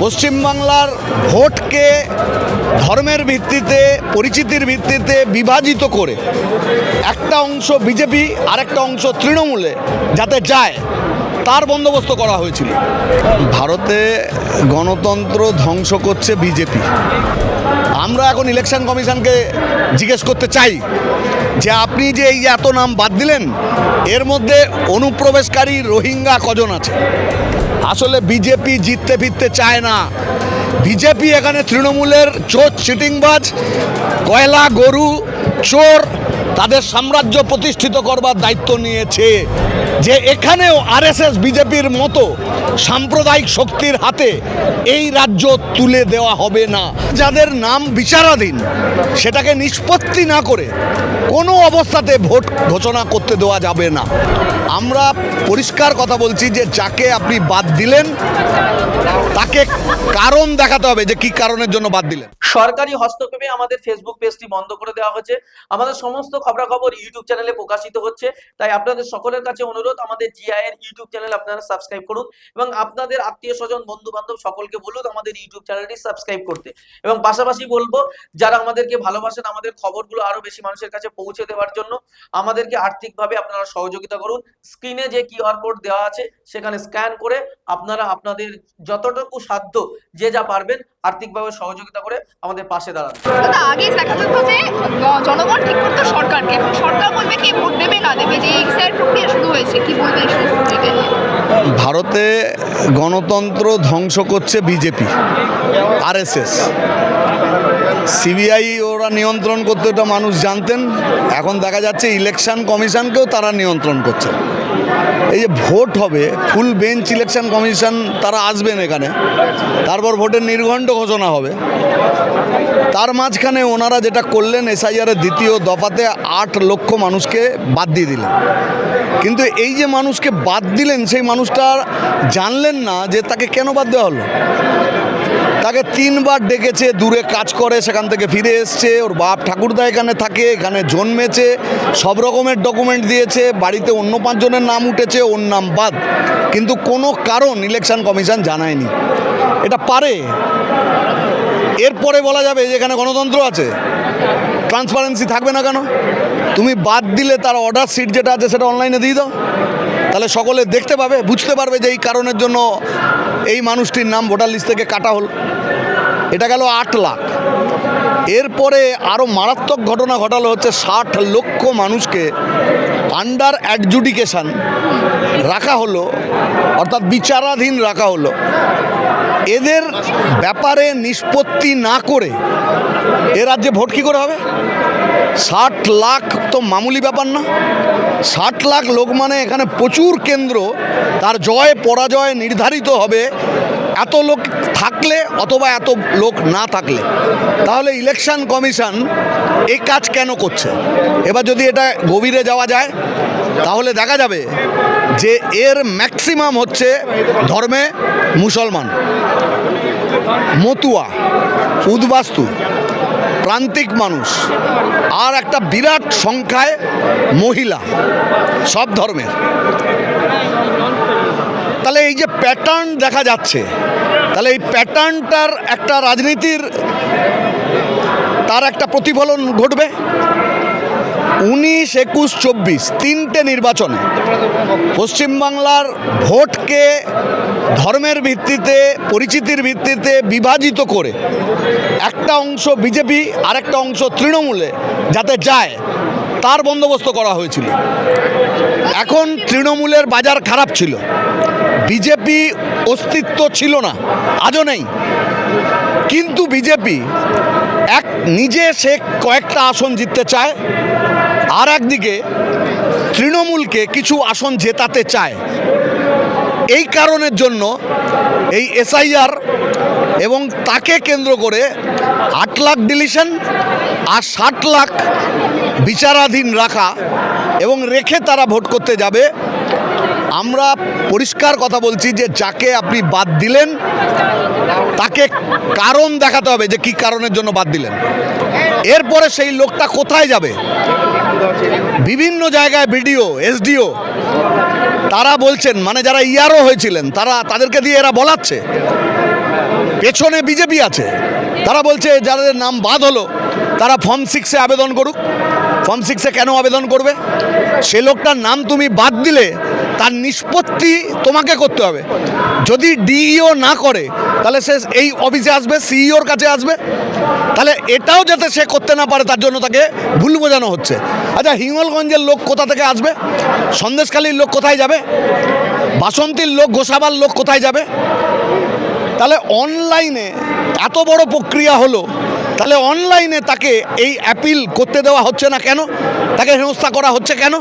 পশ্চিমবাংলার ভোটকে ধর্মের ভিত্তিতে পরিচিতির ভিত্তিতে বিভাজিত করে একটা অংশ বিজেপি আর একটা অংশ তৃণমূলে যাতে যায় তার বন্দোবস্ত করা হয়েছিল। ভারতে গণতন্ত্র ধ্বংস করছে বিজেপি। আমরা এখন ইলেকশন কমিশনকে জিজ্ঞেস করতে চাই যে আপনি যে এই এত নাম বাদ দিলেন এর মধ্যে অনুপ্রবেশকারী রোহিঙ্গা কজন আছে? আসলে বিজেপি জিততে ফিরতে চায় না। বিজেপি এখানে তৃণমূলের চোর চিটিংবাজ কয়লা গরু চোর তাদের সাম্রাজ্য প্রতিষ্ঠিত করবার দায়িত্ব নিয়েছে। যে এখানেও আরএসএস বিজেপির মতো সাম্প্রদায়িক শক্তির হাতে এই রাজ্য তুলে দেওয়া হবে না। যাদের নাম বিচারাধীন সেটাকে নিষ্পত্তি না করে কোনো অবস্থাতে ভোট ঘোষণা করতে দেওয়া যাবে না। আমরা পরিষ্কার কথা বলছি যে যাকে আপনি বাদ দিলেন তাকে কারণ দেখাতে হবে যে কি কারণের জন্য বাদ দিলেন। সরকারি হস্তক্ষেপে আমাদের ফেসবুক পেজটি বন্ধ করে দেওয়া হয়েছে। আমাদের সমস্ত খবরাখবর ইউটিউব চ্যানেলে প্রকাশিত হচ্ছে, তাই আপনাদের সকলের কাছে অনুরোধ আমাদের জিআই এর ইউটিউব চ্যানেল আপনারা সাবস্ক্রাইব করুন এবং আপনাদের আত্মীয় স্বজন বন্ধু বান্ধব সকলকে বলুন আমাদের ইউটিউব চ্যানেলটি সাবস্ক্রাইব করতে। এবং পাশাপাশি বলবো যারা আমাদেরকে ভালোবাসেন আমাদের খবরগুলো আরো বেশি মানুষের কাছে পৌঁছে দেওয়ার জন্য আমাদেরকে আর্থিকভাবে আপনারা সহযোগিতা করুন। স্ক্রিনে যে কিউআর কোড দেওয়া আছে সেখানে স্ক্যান করে আপনারা আপনাদের যতটুকু সাধ্য যে যা পারবেন আর্থিকভাবে সহযোগিতা করে আমাদের পাশে দাঁড়ান। দাদা আগে দেখা যেত যে জনগণ ঠিক করতো সরকারকে, এখন সরকার বলবে কে ভোট দেবে না দেবে, যে এক্সাইট প্রক্রিয়া শুরু হয়েছে, কি বলবে এই সমস্ত দিকে? ভারতে গণতন্ত্র ধ্বংস করছে বিজেপি আরএসএস। সিবিআই ওরা নিয়ন্ত্রণ করতে এটা মানুষ জানতেন, এখন দেখা যাচ্ছে ইলেকশন কমিশনকেও তারা নিয়ন্ত্রণ করছে। এই যে ভোট হবে ফুল বেঞ্চ ইলেকশন কমিশন তারা আসবেন এখানে, তারপর ভোটের নির্ঘণ্ট ঘোষণা হবে। তার মাঝখানে ওনারা যেটা করলেন এসআইআরের দ্বিতীয় দফাতে 8 লক্ষ মানুষকে বাদ দিয়ে দিলেন। কিন্তু এই যে মানুষকে বাদ দিলেন সেই মানুষটা জানলেন না যে তাকে কেন বাদ দেওয়া হলো। তাকে 3 বার ডেকেছে, দূরে কাজ করে সেখান থেকে ফিরে এসছে, ওর বাপ ঠাকুরদা এখানে থাকে, এখানে জন্মেছে, সব রকমের ডকুমেন্ট দিয়েছে, বাড়িতে অন্য 5 জনের নাম উঠেছে, ওর নাম বাদ। কিন্তু কোনো কারণ ইলেকশন কমিশন জানায়নি। এটা পারে এরপরে বলা যাবে যে এখানে গণতন্ত্র আছে, ট্রান্সপারেন্সি থাকবে না কেন? তুমি বাদ দিলে তার অর্ডার শিট যেটা আছে সেটা অনলাইনে দিয়ে দাও, তাহলে সকলে দেখতে পাবে, বুঝতে পারবে যে এই কারণের জন্য এই মানুষটির নাম ভোটার লিস্ট থেকে কাটা হল। এটা গেল 8 লাখ। এরপরে আরও মারাত্মক ঘটনা ঘটালো হচ্ছে 60 লক্ষ মানুষকে আন্ডার অ্যাডজুডিকেশন রাখা হলো, অর্থাৎ বিচারাধীন রাখা হলো। এদের ব্যাপারে নিষ্পত্তি না করে এ রাজ্যে ভোট কী করে হবে? 60 লাখ তো মামুলি ব্যাপার না। 60 লাখ লোক মানে এখানে প্রচুর কেন্দ্র, তার জয় পরাজয় নির্ধারিত হবে এত লোক থাকলে অথবা এত লোক না থাকলে। তাহলে ইলেকশন কমিশন এই কাজ কেন করছে? এবার যদি এটা গভীরে যাওয়া যায় তাহলে দেখা যাবে যে এর ম্যাক্সিমাম হচ্ছে ধর্মে মুসলমান, মতুয়া, উদ্বাস্তু, প্রান্তিক মানুষ, আর একটা বিরাট সংখ্যায় মহিলা, সব ধর্মের। তাহলে এই যে প্যাটার্ন দেখা যাচ্ছে, তাহলে এই প্যাটার্নটার একটা রাজনীতির তার একটা প্রতিফলন ঘটবে। 19, 21, 24 তিনটে নির্বাচনে পশ্চিমবাংলার ভোটকে ধর্মের ভিত্তিতে পরিচিতির ভিত্তিতে বিভাজিত করে একটা অংশ বিজেপি আর একটা অংশ তৃণমূলে যাতে যায় তার বন্দোবস্ত করা হয়েছিল। এখন তৃণমূলের বাজার খারাপ ছিল, বিজেপি অস্তিত্ব ছিল না, আজও নেই। কিন্তু বিজেপি নিজে সে কয়েকটা আসন জিততে চায়, আর একদিকে তৃণমূলকে কিছু আসন জেতাতে চায়। এই কারণের জন্য এই এসআইআর এবং তাকে কেন্দ্র করে 8 লাখ ডিলিশন আর 60 লাখ বিচারাধীন রাখা এবং রেখে তারা ভোট করতে যাবে। আমরা পরিষ্কার কথা বলছি যে যাকে আপনি বাদ দিলেন তাকে কারণ দেখাতে হবে যে কি কারণের জন্য বাদ দিলেন। এরপরে সেই লোকটা কোথায় যাবে? বিভিন্ন জায়গায় বিডিও, এসডিও তারা বলছেন, মানে যারা ইয়ারও হয়েছিলেন তাদেরকে দিয়ে এরা বলাচ্ছে পেছনে বিজেপি আছে, তারা বলছে যাদের নাম বাদ হলো তারা ফর্ম 6-এ আবেদন করুক। ফর্ম 6-এ কেন আবেদন করবে? সে লোকটার নাম তুমি বাদ দিলে তার নিষ্পত্তি তোমাকে করতে হবে। যদি ডিইও না করে তাহলে সে এই অফিসে আসবে, সিইওর কাছে আসবে। তাহলে এটাও যাতে সে করতে না পারে তার জন্য তাকে ভুল বোঝানো হচ্ছে। আচ্ছা, হিঙ্গলগঞ্জের লোক কোথা থেকে আসবে? সন্দেশখালীর লোক কোথায় যাবে? বাসন্তীর লোক, গোসাবার লোক কোথায় যাবে? তাহলে অনলাইনে এত বড় প্রক্রিয়া হলো, তাহলে অনলাইনে তাকে এই অ্যাপিল করতে দেওয়া হচ্ছে না কেন? তাকে হেনস্থা করা হচ্ছে কেন?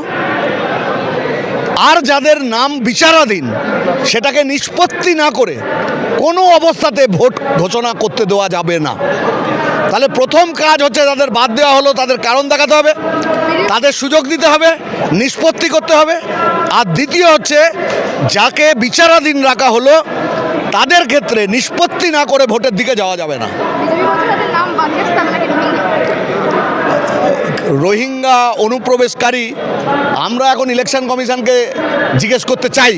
আর যাদের নাম বিচারাধীন সেটাকে নিষ্পত্তি না করে কোনো অবস্থাতে ভোট ঘোষণা করতে দেওয়া যাবে না। তাহলে প্রথম কাজ হচ্ছে যাদের বাদ দেওয়া হলো তাদের কারণ দেখাতে হবে, তাদের সুযোগ দিতে হবে, নিষ্পত্তি করতে হবে। আর দ্বিতীয় হচ্ছে যাকে বিচারাধীন রাখা হলো তাদের ক্ষেত্রে নিষ্পত্তি না করে ভোটের দিকে যাওয়া যাবে না। রোহিঙ্গা অনুপ্রবেশকারী, আমরা এখন ইলেকশন কমিশনকে জিজ্ঞেস করতে চাই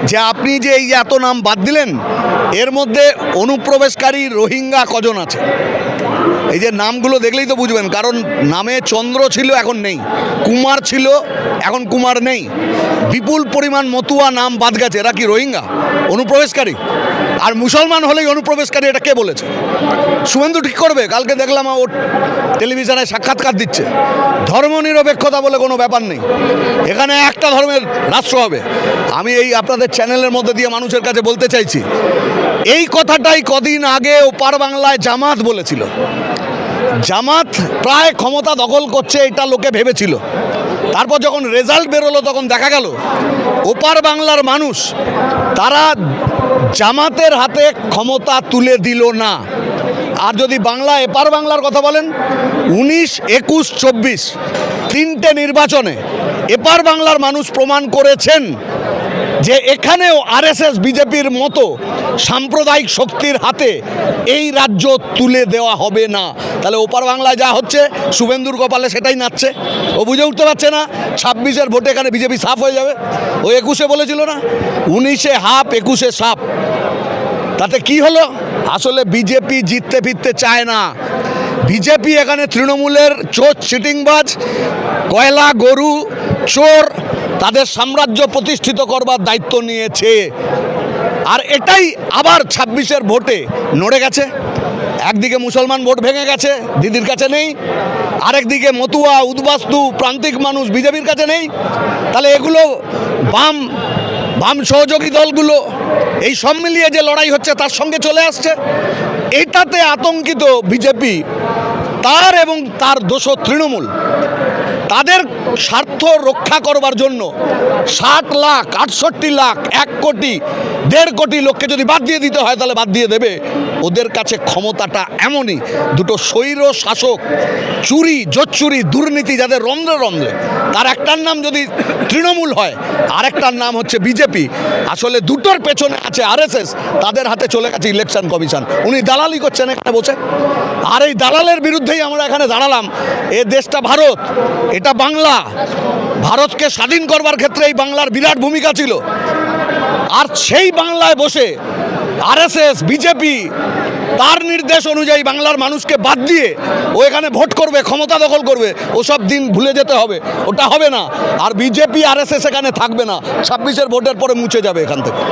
যে আপনি যে এই যে এত নাম বাদ দিলেন এর মধ্যে অনুপ্রবেশকারী রোহিঙ্গা কজন আছে? এই যে নামগুলো দেখলেই তো বুঝবেন, কারণ নামে চন্দ্র ছিল এখন নেই, কুমার ছিল এখন কুমার নেই, বিপুল পরিমাণ মতুয়া নাম বাদ গেছে। এরা কি রোহিঙ্গা অনুপ্রবেশকারী? আর মুসলমান হলেই অনুপ্রবেশকারী, এটা কে বলেছে? শুভেন্দু ঠিক করবে? কালকে দেখলাম ও টেলিভিশনে সাক্ষাৎকার দিচ্ছে। ধর্মনিরপেক্ষতা বলে কোনো ব্যাপার নেই, এখানে একটা ধর্মের রাষ্ট্র হবে। আমি এই আপনাদের চ্যানেলের মধ্যে দিয়ে মানুষের কাছে বলতে চাইছি, এই কথাটাই কদিন আগে ওপার বাংলায় জামাত বলেছিল। জামাত প্রায় ক্ষমতা দখল করছে এটা লোকে ভেবেছিল। তারপর যখন রেজাল্ট বেরোলো তখন দেখা গেল ওপার বাংলার মানুষ তারা জামাতের হাতে ক্ষমতা তুলে দিল না। আর যদি বাংলা এপার বাংলার কথা বলেন, 19, 21, 24 তিনটে নির্বাচনে এপার বাংলার মানুষ প্রমাণ করেছেন যে এখানেও আরএসএস বিজেপির মতো সাম্প্রদায়িক শক্তির হাতে এই রাজ্য তুলে দেওয়া হবে না। তাহলে ওপার বাংলায় যা হচ্ছে শুভেন্দুর কপালে সেটাই নাচছে। ও বুঝে উঠতে পারছে না 26-এর ভোটে এখানে বিজেপি সাফ হয়ে যাবে। ও 21-এ বলেছিল না 19-এ হাফ 21-এ সাফ। তাতে কি হলো? আসলে বিজেপি জিততে ফিরতে চায় না। বিজেপি এখানে তৃণমূলের চোর চিটিংবাজ, কয়লা গরু চোর, তাদের সাম্রাজ্য প্রতিষ্ঠিত করবার দায়িত্ব নিয়েছে। আর এটাই আবার 26-এর ভোটে নড়ে গেছে। একদিকে মুসলমান ভোট ভেঙে গেছে, দিদির কাছে নেই। আরেকদিকে মতুয়া, উদ্বাস্তু, প্রান্তিক মানুষ বিজেপির কাছে নেই। তাহলে এগুলো বাম সহযোগী দলগুলো এই সব মিলিয়ে যে লড়াই হচ্ছে তার সঙ্গে চলে আসছে। এটাতে আতঙ্কিত বিজেপি, তার এবং তার দোসর তৃণমূল, তাদের স্বার্থ রক্ষা করবার জন্য 60 লাখ, 68 লাখ, 1 কোটি, 1.5 কোটি লোককে যদি বাদ দিয়ে দিতে হয় তাহলে বাদ দিয়ে দেবে। ওদের কাছে ক্ষমতাটা এমনই, দুটো স্বৈর শাসক, চুরি, জোচ্চুরি, দুর্নীতি যাদের রন্ধ্রে রন্ধ্রে, তার একটার নাম যদি তৃণমূল হয় আর একটার নাম হচ্ছে বিজেপি। আসলে দুটোর পেছনে আছে আরএসএস, তাদের হাতে চলে গেছে ইলেকশন কমিশন। উনি দালালি করছেন এখানে বসে। আর এই দালালের বিরুদ্ধেই আমরা এখানে দাঁড়ালাম। এ দেশটা ভারত, এটা বাংলা। ভারতকে স্বাধীন করবার ক্ষেত্রে এই বাংলার বিরাট ভূমিকা ছিল। আর সেই বাংলায় বসে আরএসএস বিজেপি তার নির্দেশ অনুযায়ী বাংলার মানুষকে বাদ দিয়ে ও এখানে ভোট করবে, ক্ষমতা দখল করবে, ওসব দিন ভুলে যেতে হবে। ওটা হবে না। আর বিজেপি আরএসএস এখানে থাকবে না। 26-এর ভোটের পরে মুছে যাবে এখান থেকে।